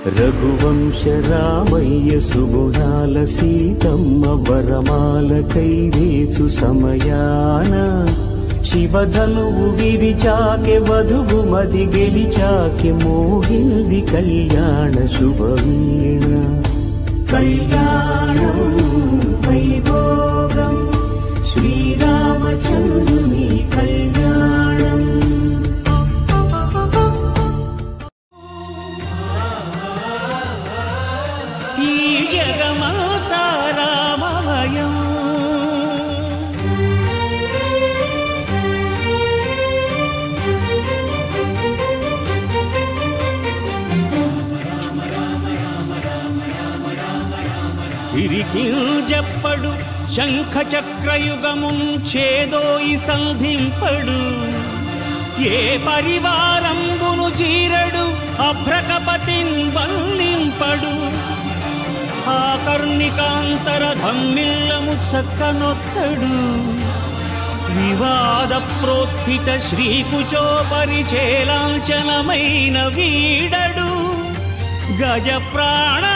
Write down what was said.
రఘువంశ రామయ్య సుగుణాల సీతమ్మ వరమాల కైవేచు సమయాన శివధనువు విరిచాకె వధువు మది గెలిచాకె మోహింది కళ్యాణ శుభవీణ కళ్యాణం వైభోగం శ్రీరామచంద్రుని కళ్యాణం. ఈ జగమాతా రామమయం సిరికింజప్పడు శంఖ చక్రయుగముంచేదోయి సంధింపడు ఏ పరివారంబును చీరడు అభ్రకపతిన్ వల్లింపడు ఆ కర్ణికాంతర ధమ్మిల్లము చక్కనొత్తడు వివాద ప్రోత్థిత శ్రీకుచోపరిచేలాంచనమైన వీడడు గజ ప్రాణావనోత్సాహియై